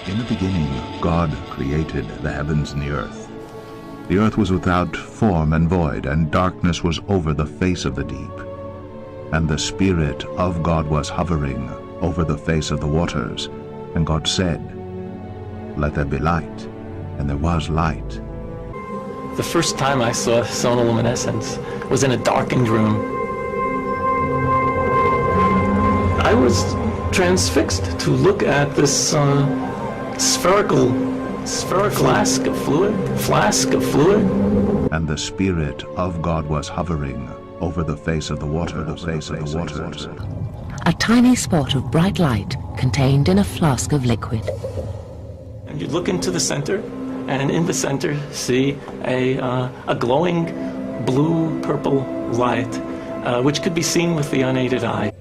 In the beginning, God created the heavens and the earth. The earth was without form and void, and darkness was over the face of the deep. And the Spirit of God was hovering over the face of the waters. And God said, "Let there be light." And there was light. The first time I saw sonoluminescence was in a darkened room. I was transfixed to look at this spherical flask of fluid. And the Spirit of God was hovering over the face of the waters. A tiny spot of bright light contained in a flask of liquid. And you look into the center, and in the center see a glowing blue-purple light, which could be seen with the unaided eye.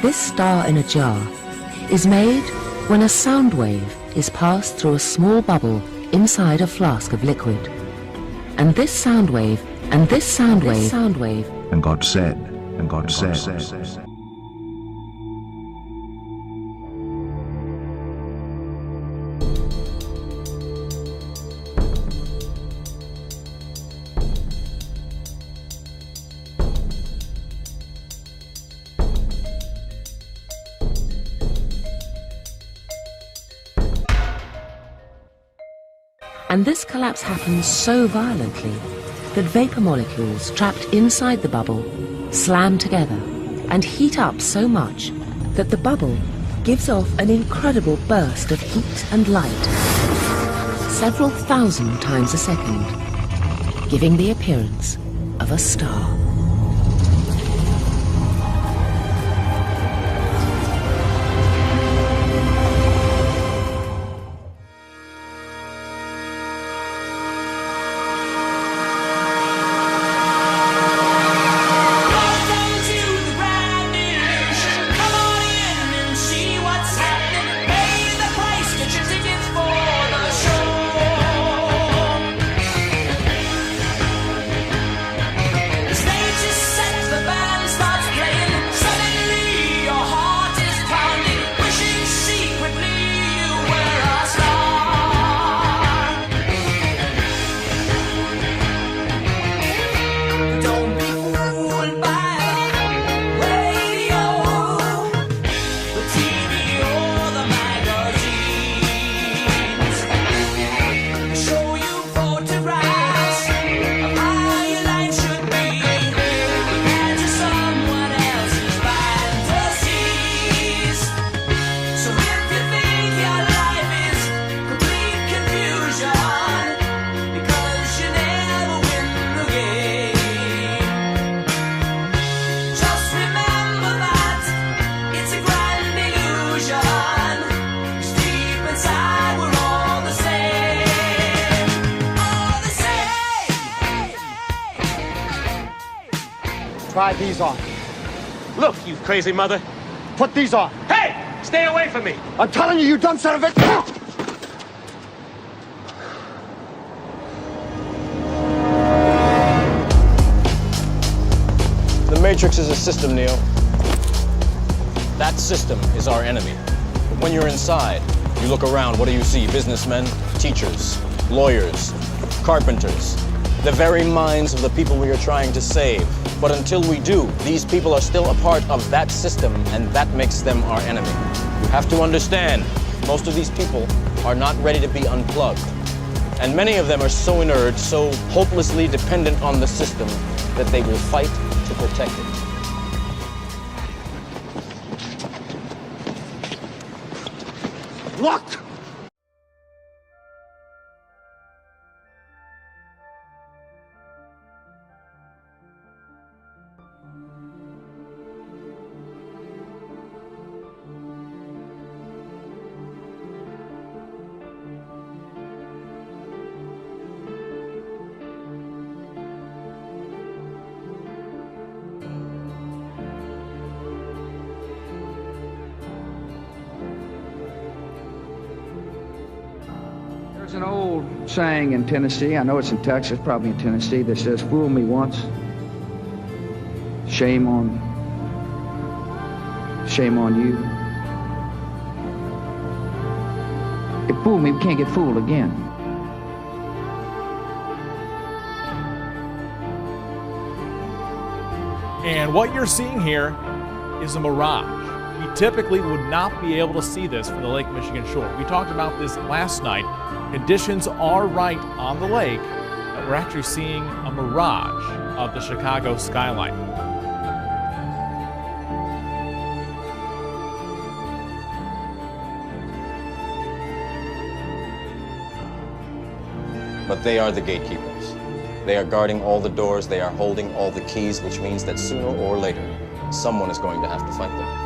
This star in a jar is made when a sound wave is passed through a small bubble inside a flask of liquid. And this sound wave, and this sound wave. And God said, And this collapse happens so violently that vapor molecules trapped inside the bubble slam together and heat up so much that the bubble gives off an incredible burst of heat and light, several thousand times a second, giving the appearance of a star. Try these on. Look, you crazy mother. Put these on. Hey! Stay away from me! I'm telling you, you dumb son of a... The Matrix is a system, Neo. That system is our enemy. But when you're inside, you look around, what do you see? Businessmen, teachers, lawyers, carpenters, the very minds of the people we are trying to save. But until we do, these people are still a part of that system, and that makes them our enemy. You have to understand, most of these people are not ready to be unplugged. And many of them are so inert, so hopelessly dependent on the system, that they will fight to protect it. Locked! There's an old saying in Tennessee, I know it's in Texas, probably in Tennessee, that says, "Fool me once, shame on Shame on you. It fooled me. We can't get fooled again. And what you're seeing here is a mirage. We typically would not be able to see this from the Lake Michigan shore. We talked about this last night. Conditions are right on the lake, but we're actually seeing a mirage of the Chicago skyline. But they are the gatekeepers. They are guarding all the doors, they are holding all the keys, which means that sooner or later, someone is going to have to fight them.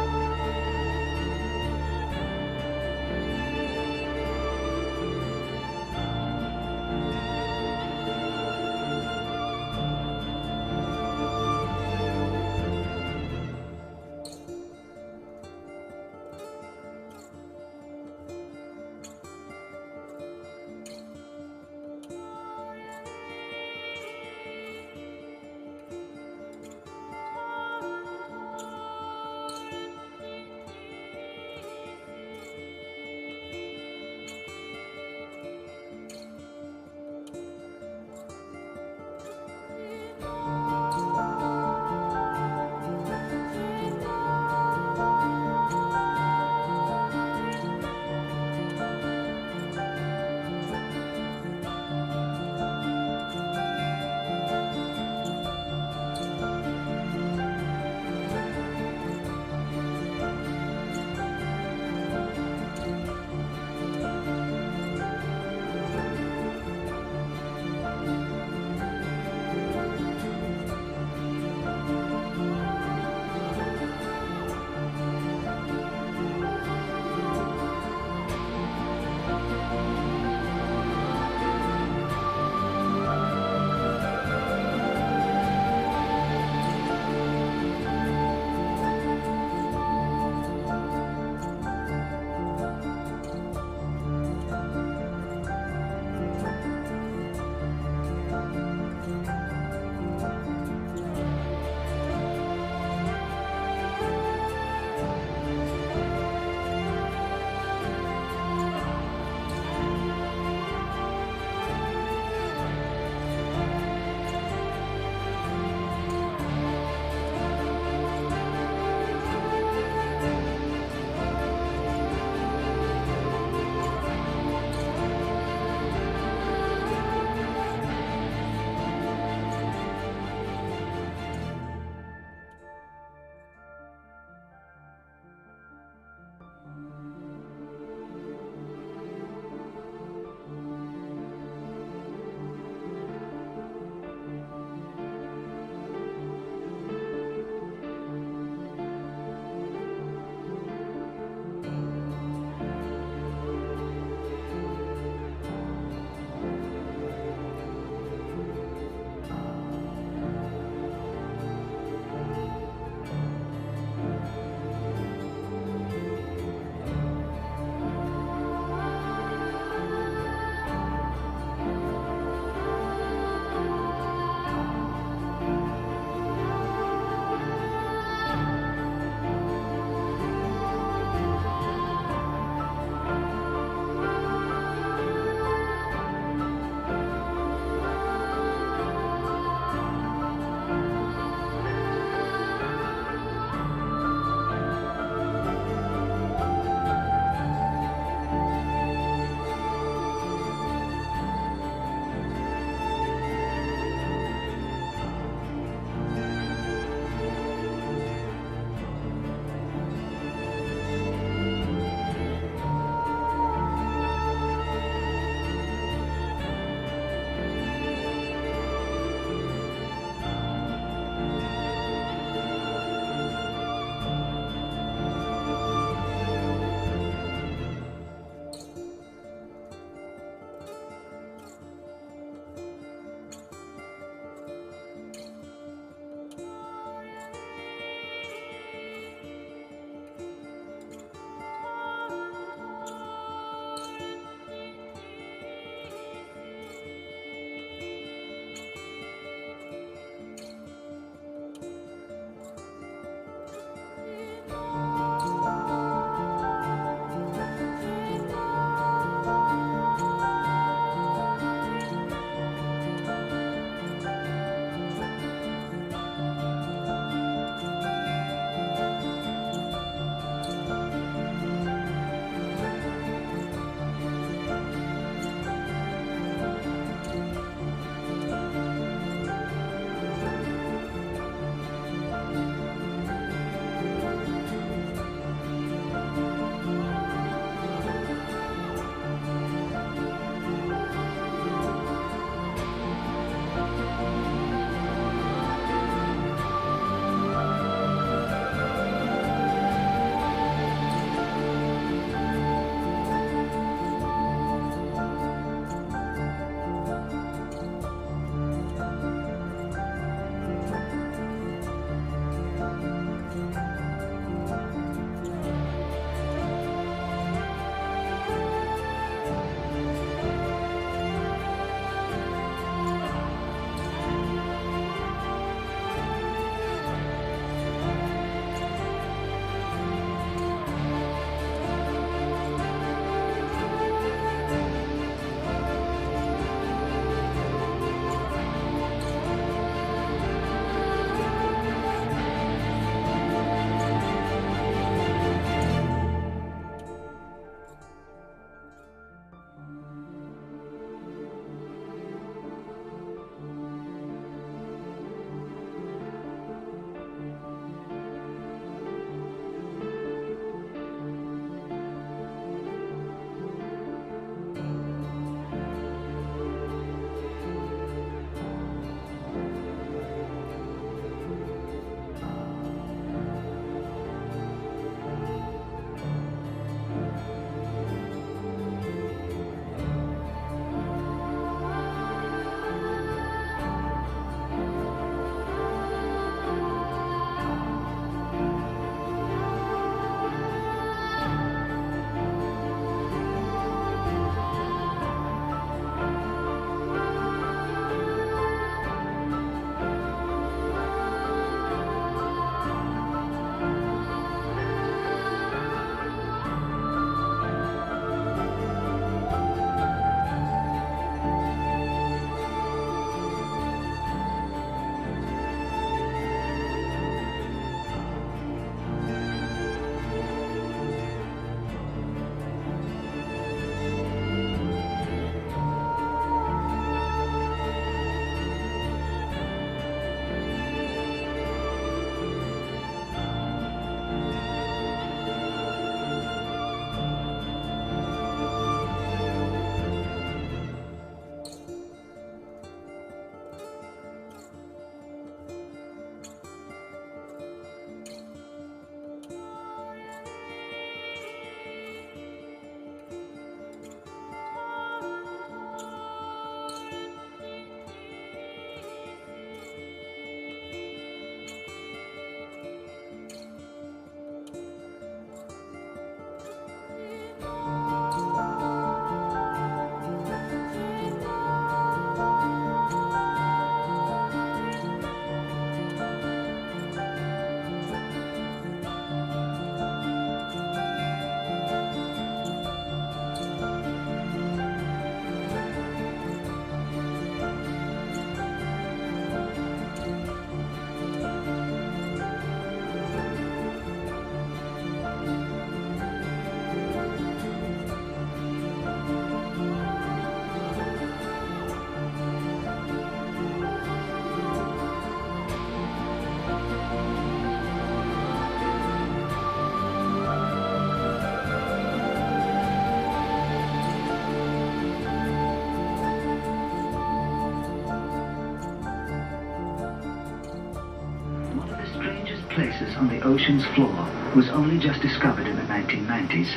places on the ocean's floor was only just discovered in the 1990s.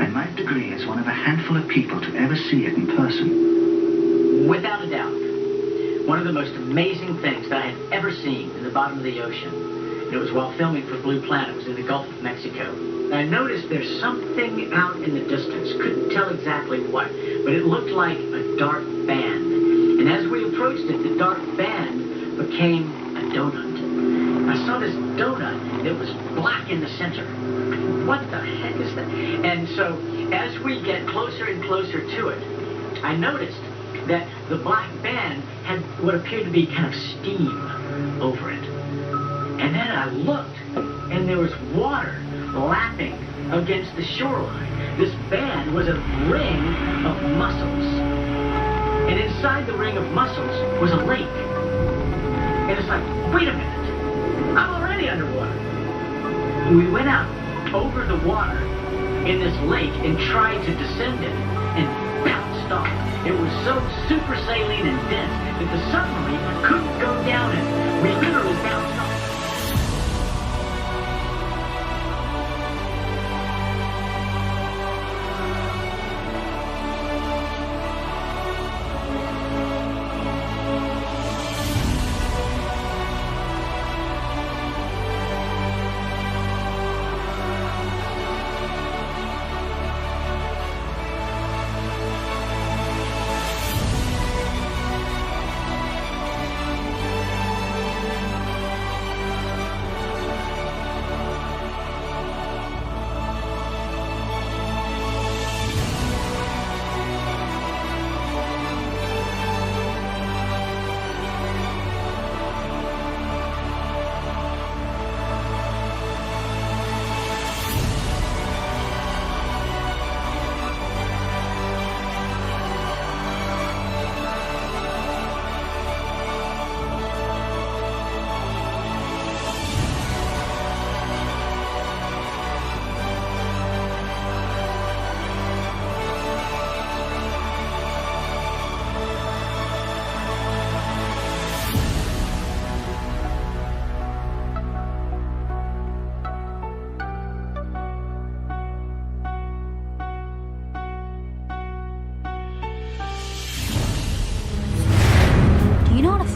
I might agree as one of a handful of people to ever see it in person. Without a doubt, one of the most amazing things that I have ever seen in the bottom of the ocean. And it was while filming for Blue Planet. It was in the Gulf of Mexico. And I noticed there's something out in the distance. Couldn't tell exactly what, but it looked like a dark band. And as we approached it, the dark band became a donut. I saw this donut that was black in the center. What the heck is that? And so as we get closer and closer to it, I noticed that the black band had what appeared to be kind of steam over it. And then I looked, and there was water lapping against the shoreline. This band was a ring of mussels. And inside the ring of mussels was a lake. And it's like, wait a minute, I'm already underwater. We went out over the water in this lake and tried to descend it and bounced off. It was so super saline and dense that the submarine couldn't go down it. We literally bounced off.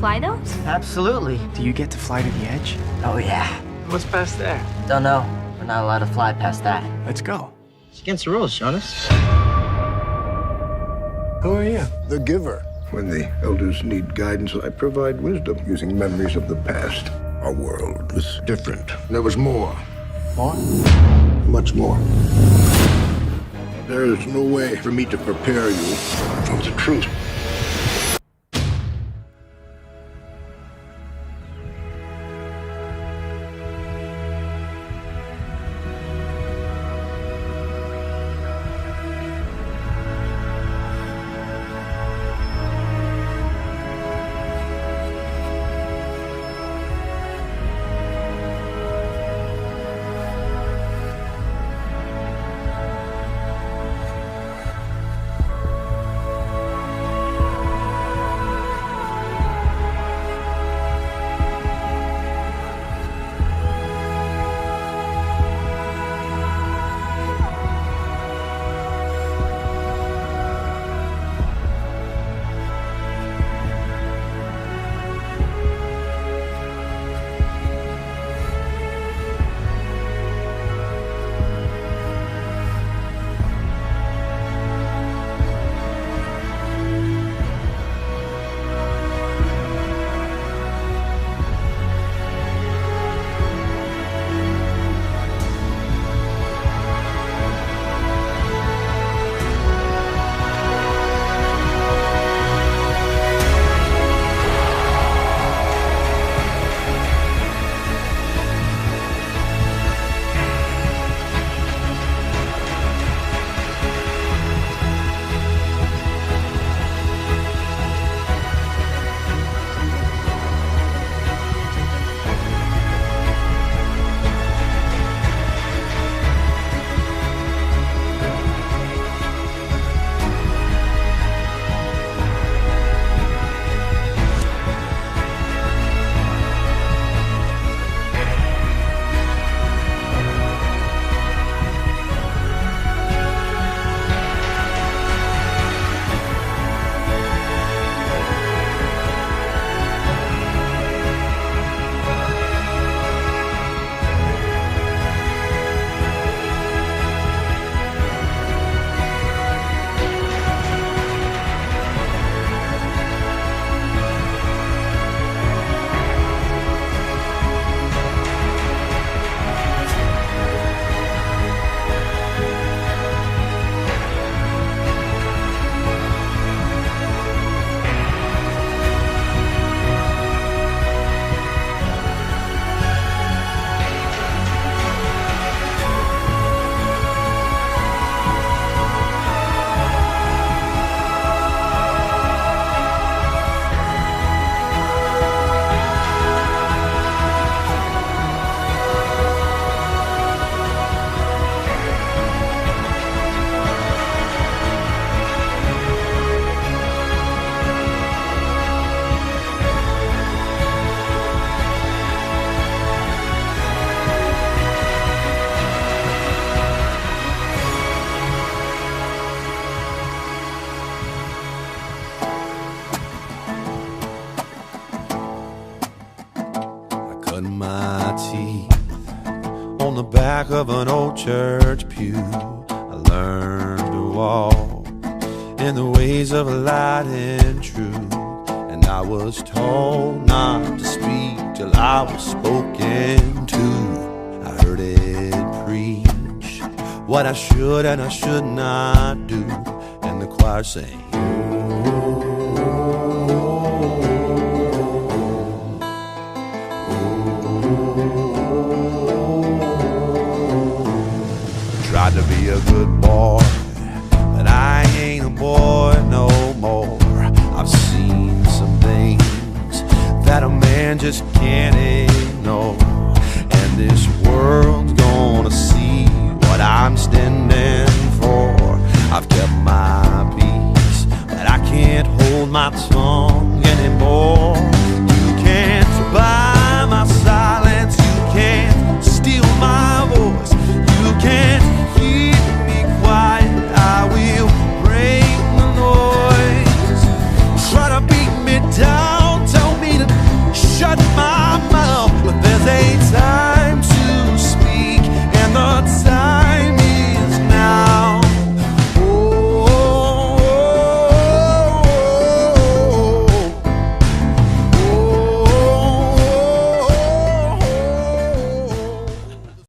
Fly those? Absolutely. Do you get to fly to the edge? Oh, yeah. What's past there? Don't know. We're not allowed to fly past that. Let's go. It's against the rules, Jonas. Who are you? The giver. When the elders need guidance, I provide wisdom using memories of the past. Our world was different. There was more. More? Much more. There is no way for me to prepare you for the truth. On the back of an old church pew, I learned to walk in the ways of light and truth. And I was told not to speak till I was spoken to. I heard it preach what I should and I should not do. And the choir sang, tried to be a good boy, but I ain't a boy no more. I've seen some things that a man just can't ignore, and this world's gonna see what I'm standing for. I've kept my peace, but I can't hold my tongue.